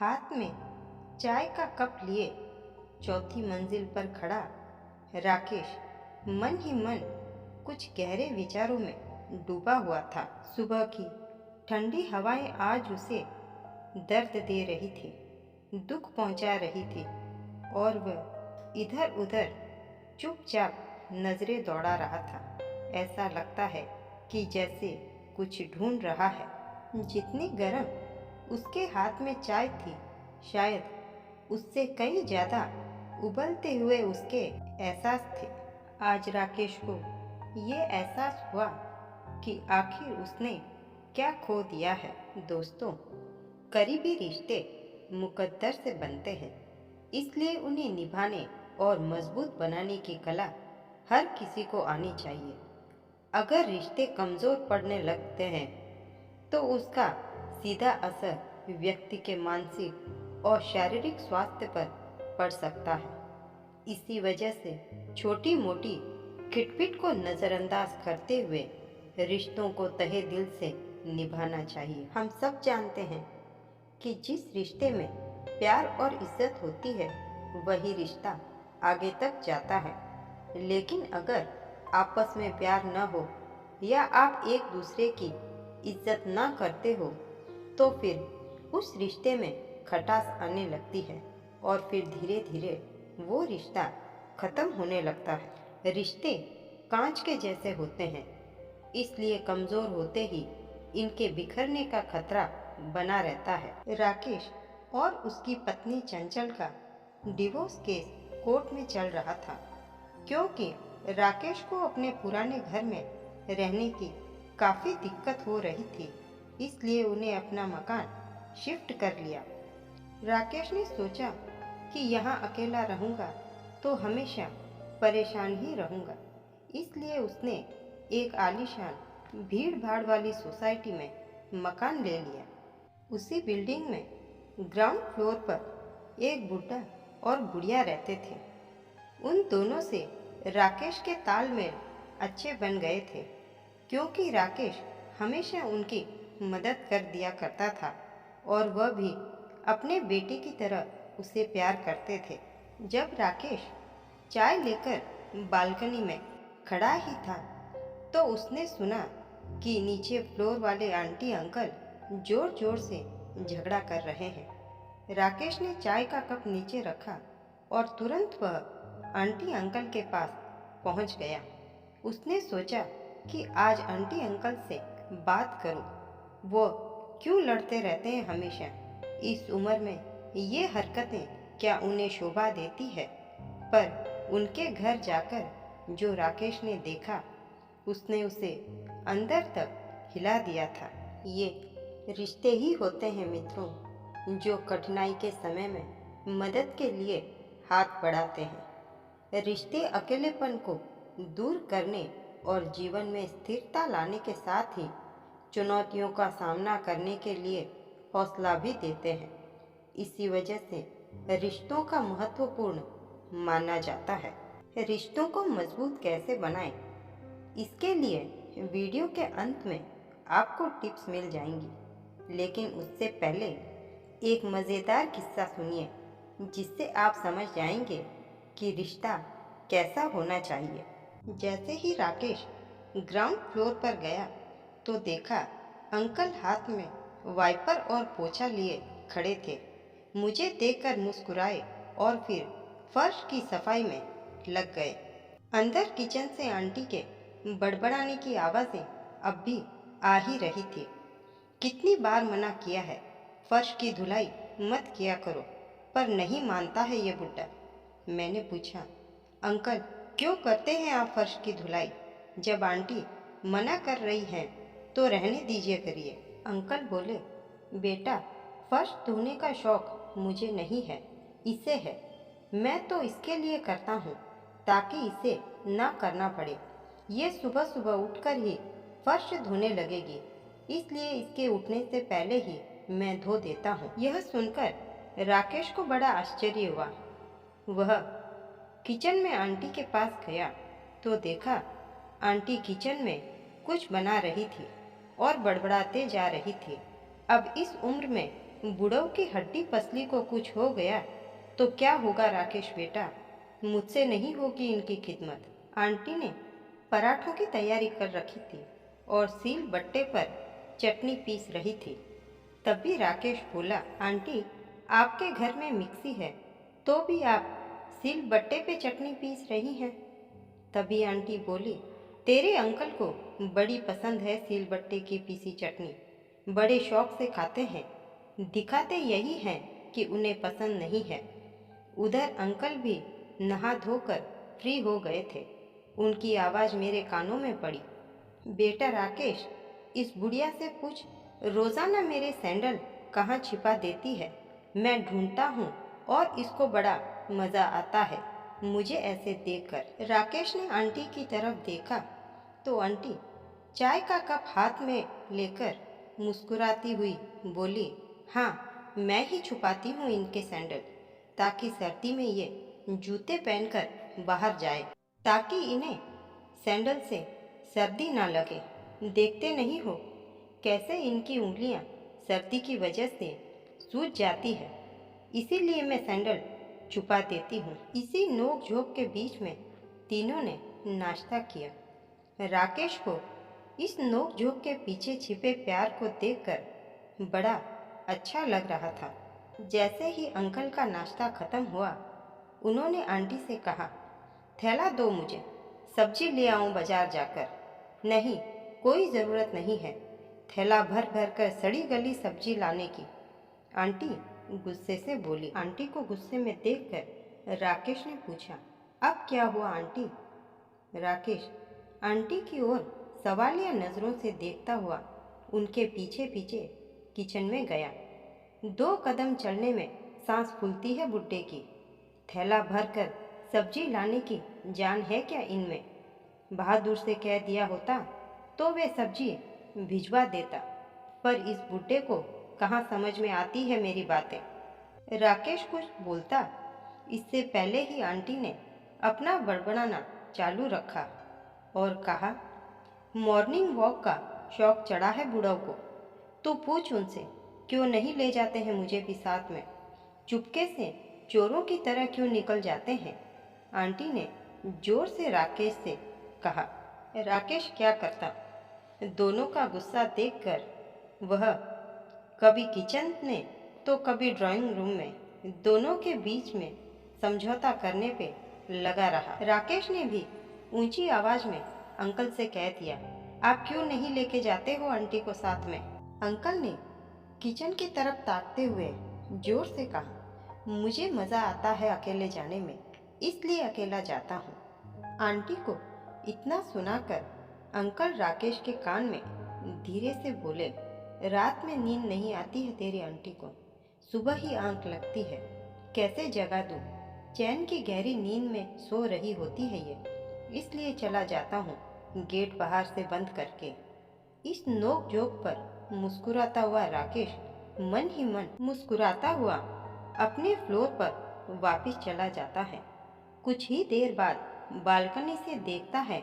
हाथ में चाय का कप लिए चौथी मंजिल पर खड़ा राकेश मन ही मन कुछ गहरे विचारों में डूबा हुआ था। सुबह की ठंडी हवाएं आज उसे दर्द दे रही थी, दुख पहुंचा रही थी और वह इधर उधर चुपचाप नजरें दौड़ा रहा था। ऐसा लगता है कि जैसे कुछ ढूंढ रहा है। जितनी गर्म उसके हाथ में चाय थी, शायद उससे कई ज्यादा उबलते हुए उसके एहसास थे। आज राकेश को ये एहसास हुआ कि आखिर उसने क्या खो दिया है। दोस्तों, करीबी रिश्ते मुकद्दर से बनते हैं, इसलिए उन्हें निभाने और मजबूत बनाने की कला हर किसी को आनी चाहिए। अगर रिश्ते कमजोर पड़ने लगते हैं तो उसका सीधा असर व्यक्ति के मानसिक और शारीरिक स्वास्थ्य पर पड़ सकता है। इसी वजह से छोटी मोटी खिटपिट को नजरअंदाज करते हुए रिश्तों को तहे दिल से निभाना चाहिए। हम सब जानते हैं कि जिस रिश्ते में प्यार और इज्जत होती है वही रिश्ता आगे तक जाता है। लेकिन अगर आपस में प्यार न हो या आप एक दूसरे की इज्जत ना करते हो तो फिर उस रिश्ते में खटास आने लगती है और फिर धीरे धीरे वो रिश्ता खत्म होने लगता है। रिश्ते कांच के जैसे होते हैं, इसलिए कमजोर होते ही इनके बिखरने का खतरा बना रहता है। राकेश और उसकी पत्नी चंचल का डिवोर्स केस कोर्ट में चल रहा था, क्योंकि राकेश को अपने पुराने घर में रहने की काफी दिक्कत हो रही थी, इसलिए उन्हें अपना मकान शिफ्ट कर लिया। राकेश ने सोचा कि यहाँ अकेला रहूंगा तो हमेशा परेशान ही रहूंगा, इसलिए उसने एक आलीशान भीड़ भाड़ वाली सोसाइटी में मकान ले लिया। उसी बिल्डिंग में ग्राउंड फ्लोर पर एक बुढ़ा और बुढ़िया रहते थे। उन दोनों से राकेश के तालमेल अच्छे बन गए थे, क्योंकि राकेश हमेशा उनकी मदद कर दिया करता था और वह भी अपने बेटे की तरह उसे प्यार करते थे। जब राकेश चाय लेकर बालकनी में खड़ा ही था तो उसने सुना कि नीचे फ्लोर वाले आंटी अंकल जोर जोर से झगड़ा कर रहे हैं। राकेश ने चाय का कप नीचे रखा और तुरंत वह आंटी अंकल के पास पहुंच गया। उसने सोचा कि आज आंटी अंकल से बात करूं, वो क्यों लड़ते रहते हैं हमेशा। इस उम्र में ये हरकतें क्या उन्हें शोभा देती है। पर उनके घर जाकर जो राकेश ने देखा उसने उसे अंदर तक हिला दिया था। ये रिश्ते ही होते हैं मित्रों, जो कठिनाई के समय में मदद के लिए हाथ बढ़ाते हैं। रिश्ते अकेलेपन को दूर करने और जीवन में स्थिरता लाने के साथ ही चुनौतियों का सामना करने के लिए हौसला भी देते हैं। इसी वजह से रिश्तों का महत्वपूर्ण माना जाता है। रिश्तों को मजबूत कैसे बनाएं, इसके लिए वीडियो के अंत में आपको टिप्स मिल जाएंगी, लेकिन उससे पहले एक मज़ेदार किस्सा सुनिए जिससे आप समझ जाएंगे कि रिश्ता कैसा होना चाहिए। जैसे ही राकेश ग्राउंड फ्लोर पर गया तो देखा अंकल हाथ में वाइपर और पोछा लिए खड़े थे। मुझे देखकर मुस्कुराए और फिर फर्श की सफाई में लग गए। अंदर किचन से आंटी के बड़बड़ाने की आवाज़ें अब भी आ ही रही थी। कितनी बार मना किया है, फर्श की धुलाई मत किया करो, पर नहीं मानता है ये बुड्ढा। मैंने पूछा, अंकल क्यों करते हैं आप फर्श की धुलाई? जब आंटी मना कर रही हैं तो रहने दीजिए करिए। अंकल बोले, बेटा फर्श धोने का शौक मुझे नहीं है, इसे है। मैं तो इसके लिए करता हूँ ताकि इसे ना करना पड़े। ये सुबह सुबह उठकर ही फर्श धोने लगेगी, इसलिए इसके उठने से पहले ही मैं धो देता हूँ। यह सुनकर राकेश को बड़ा आश्चर्य हुआ। वह किचन में आंटी के पास गया तो देखा आंटी किचन में कुछ बना रही थी और बड़बड़ाते जा रही थी। अब इस उम्र में बुढ़ऊ की हड्डी पसली को कुछ हो गया तो क्या होगा राकेश बेटा, मुझसे नहीं होगी इनकी खिदमत। आंटी ने पराठों की तैयारी कर रखी थी और सील बट्टे पर चटनी पीस रही थी। तभी राकेश बोला, आंटी आपके घर में मिक्सी है तो भी आप सील बट्टे पे चटनी पीस रही हैं। तभी आंटी बोली, तेरे अंकल को बड़ी पसंद है सील बट्टे की पीसी चटनी, बड़े शौक से खाते हैं, दिखाते यही हैं कि उन्हें पसंद नहीं है। उधर अंकल भी नहा धोकर फ्री हो गए थे। उनकी आवाज़ मेरे कानों में पड़ी, बेटा राकेश, इस बुढ़िया से पूछ रोज़ाना मेरे सैंडल कहाँ छिपा देती है। मैं ढूंढता हूँ और इसको बड़ा मज़ा आता है मुझे ऐसे देखकर। राकेश ने आंटी की तरफ देखा तो आंटी चाय का कप हाथ में लेकर मुस्कुराती हुई बोली, हाँ मैं ही छुपाती हूँ इनके सैंडल, ताकि सर्दी में ये जूते पहनकर बाहर जाए, ताकि इन्हें सैंडल से सर्दी ना लगे। देखते नहीं हो कैसे इनकी उंगलियां सर्दी की वजह से सूज जाती है, इसीलिए मैं सैंडल छुपा देती हूँ। इसी नोक झोंक के बीच में तीनों ने नाश्ता किया। राकेश को इस नोक झोंक के पीछे छिपे प्यार को देखकर बड़ा अच्छा लग रहा था। जैसे ही अंकल का नाश्ता खत्म हुआ, उन्होंने आंटी से कहा, थैला दो मुझे, सब्जी ले आऊं बाजार जाकर। नहीं, कोई ज़रूरत नहीं है थैला भर भर कर सड़ी गली सब्जी लाने की, आंटी गुस्से से बोली। आंटी को गुस्से में देखकर राकेश ने पूछा, अब क्या हुआ आंटी? राकेश आंटी की ओर सवालिया नज़रों से देखता हुआ उनके पीछे पीछे किचन में गया। 2 कदम चलने में सांस फूलती है बुड्ढे की। थैला भर कर सब्जी लाने की जान है क्या इनमें? बहादुर से कह दिया होता तो वे सब्जी भिजवा देता, पर इस बुड्ढे को कहाँ समझ में आती है मेरी बातें। राकेश कुछ बोलता इससे पहले ही आंटी ने अपना बड़बड़ाना चालू रखा और कहा, मॉर्निंग वॉक का शौक चढ़ा है बुढ़ऊ को, तो पूछ उनसे क्यों नहीं ले जाते हैं मुझे भी साथ में, चुपके से चोरों की तरह क्यों निकल जाते हैं। आंटी ने जोर से राकेश से कहा। राकेश क्या करता, दोनों का गुस्सा देखकर वह कभी किचन में तो कभी ड्राइंग रूम में, दोनों के बीच में समझौता करने पे लगा रहा। राकेश ने भी ऊंची आवाज में अंकल से कह दिया, आप क्यों नहीं लेके जाते हो आंटी को साथ में। अंकल ने किचन की तरफ ताकते हुए जोर से कहा, मुझे मज़ा आता है अकेले जाने में, इसलिए अकेला जाता हूँ। आंटी को इतना सुनाकर अंकल राकेश के कान में धीरे से बोले, रात में नींद नहीं आती है तेरी आंटी को, सुबह ही आंख लगती है, कैसे जगा दूँ, चैन की गहरी नींद में सो रही होती है ये, इसलिए चला जाता हूँ गेट बाहर से बंद करके। इस नोक झोंक पर मुस्कुराता हुआ राकेश मन ही मन मुस्कुराता हुआ अपने फ्लोर पर वापस चला जाता है। कुछ ही देर बाद बालकनी से देखता है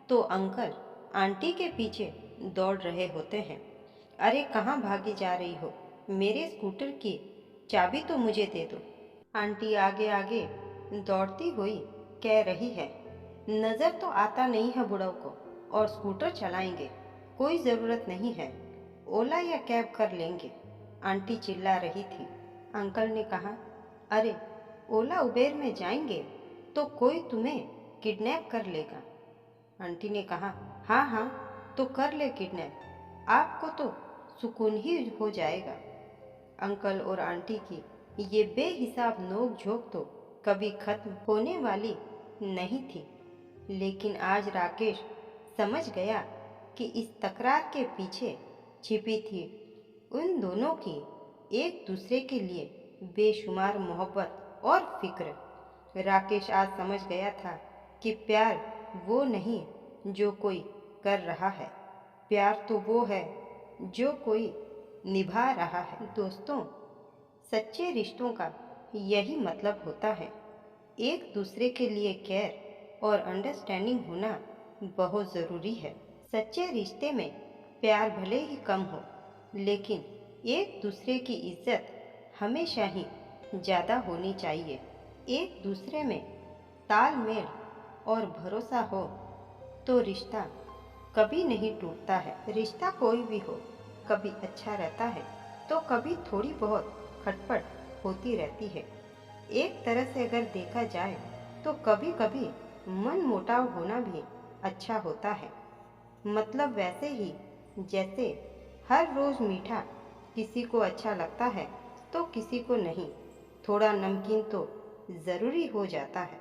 तो अंकल आंटी के पीछे दौड़ रहे होते हैं। अरे कहाँ भागी जा रही हो, मेरे स्कूटर की चाबी तो मुझे दे दो। आंटी आगे आगे दौड़ती हुई कह रही है, नज़र तो आता नहीं है बुढ़ऊ को, और स्कूटर चलाएंगे, कोई ज़रूरत नहीं है, ओला या कैब कर लेंगे। आंटी चिल्ला रही थी। अंकल ने कहा, अरे ओला उबेर में जाएंगे तो कोई तुम्हें किडनैप कर लेगा। आंटी ने कहा, हाँ हाँ तो कर ले किडनैप, आपको तो सुकून ही हो जाएगा। अंकल और आंटी की ये बेहिसाब नोक झोंक तो कभी खत्म होने वाली नहीं थी, लेकिन आज राकेश समझ गया कि इस तकरार के पीछे छिपी थी उन दोनों की एक दूसरे के लिए बेशुमार मोहब्बत और फिक्र। राकेश आज समझ गया था कि प्यार वो नहीं जो कोई कर रहा है, प्यार तो वो है जो कोई निभा रहा है। दोस्तों, सच्चे रिश्तों का यही मतलब होता है, एक दूसरे के लिए केयर और अंडरस्टैंडिंग होना बहुत ज़रूरी है। सच्चे रिश्ते में प्यार भले ही कम हो, लेकिन एक दूसरे की इज्जत हमेशा ही ज़्यादा होनी चाहिए। एक दूसरे में तालमेल और भरोसा हो तो रिश्ता कभी नहीं टूटता है। रिश्ता कोई भी हो, कभी अच्छा रहता है तो कभी थोड़ी बहुत खटपट होती रहती है। एक तरह से अगर देखा जाए तो कभी कभी मन मुटाव होना भी अच्छा होता है। मतलब वैसे ही जैसे हर रोज़ मीठा किसी को अच्छा लगता है तो किसी को नहीं, थोड़ा नमकीन तो ज़रूरी हो जाता है।